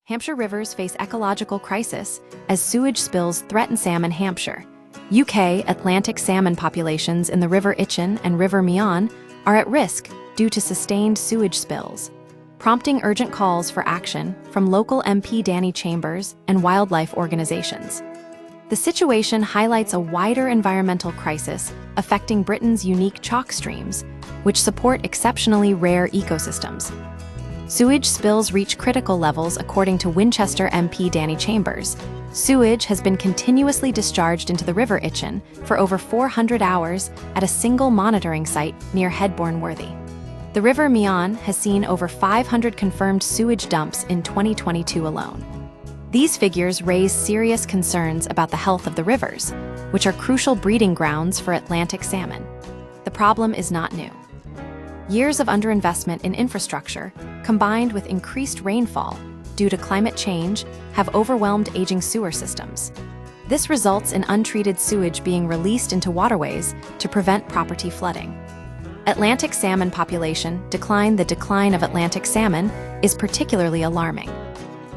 Hampshire rivers face ecological crisis as sewage spills threaten salmon. Hampshire. UK Atlantic salmon populations in the River Itchen and River Meon are at risk due to sustained sewage spills, prompting urgent calls for action from local MP Danny Chambers and wildlife organizations. The situation highlights a wider environmental crisis affecting Britain's unique chalk streams, which support exceptionally rare ecosystems. Sewage spills reach critical levels according to Winchester MP Danny Chambers. Sewage has been continuously discharged into the River Itchen for over 400 hours at a single monitoring site near Headbourne Worthy. The River Meon has seen over 500 confirmed sewage dumps in 2022 alone. These figures raise serious concerns about the health of the rivers, which are crucial breeding grounds for Atlantic salmon. The problem is not new. Years of underinvestment in infrastructure, combined with increased rainfall due to climate change, have overwhelmed aging sewer systems. This results in untreated sewage being released into waterways to prevent property flooding. Atlantic salmon population decline. The decline of Atlantic salmon is particularly alarming.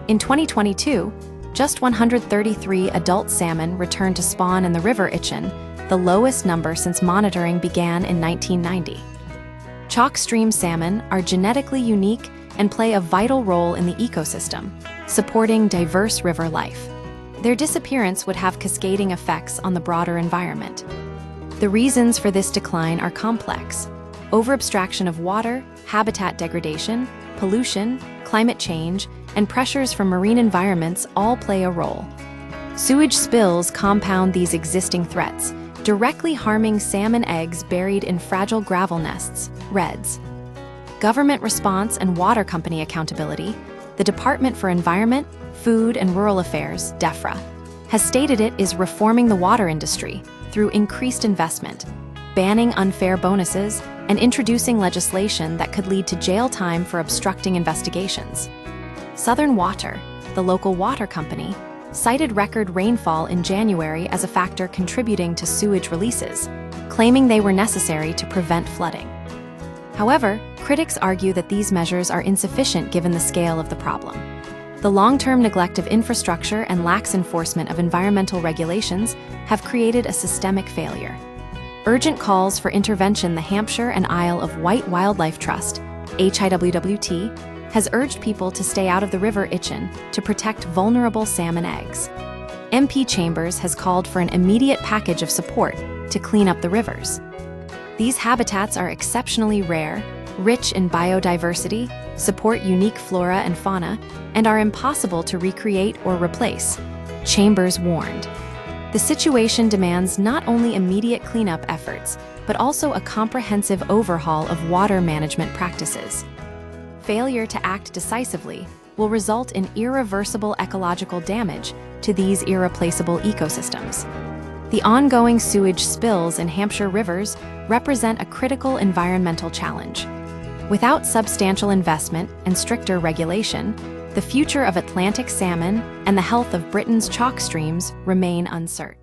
In 2022, just 133 adult salmon returned to spawn in the River Itchen, the lowest number since monitoring began in 1990. Chalk stream salmon are genetically unique and play a vital role in the ecosystem, supporting diverse river life. Their disappearance would have cascading effects on the broader environment. The reasons for this decline are complex. Overabstraction of water, habitat degradation, pollution, climate change, and pressures from marine environments all play a role. Sewage spills compound these existing threats, directly harming salmon eggs buried in fragile gravel nests, reds. Government response and water company accountability. The Department for Environment, Food and Rural Affairs, DEFRA, has stated it is reforming the water industry through increased investment, banning unfair bonuses, and introducing legislation that could lead to jail time for obstructing investigations. Southern Water, the local water company, cited record rainfall in January as a factor contributing to sewage releases, claiming they were necessary to prevent flooding. However, critics argue that these measures are insufficient given the scale of the problem. The long-term neglect of infrastructure and lax enforcement of environmental regulations have created a systemic failure. Urgent calls for intervention. The Hampshire and Isle of Wight Wildlife Trust, HIWWT, has urged people to stay out of the River Itchen to protect vulnerable salmon eggs. MP Chambers has called for an immediate package of support to clean up the rivers. These habitats are exceptionally rare, rich in biodiversity, support unique flora and fauna, and are impossible to recreate or replace, Chambers warned. The situation demands not only immediate cleanup efforts, but also a comprehensive overhaul of water management practices. Failure to act decisively will result in irreversible ecological damage to these irreplaceable ecosystems. The ongoing sewage spills in Hampshire rivers represent a critical environmental challenge. Without substantial investment and stricter regulation, the future of Atlantic salmon and the health of Britain's chalk streams remain uncertain.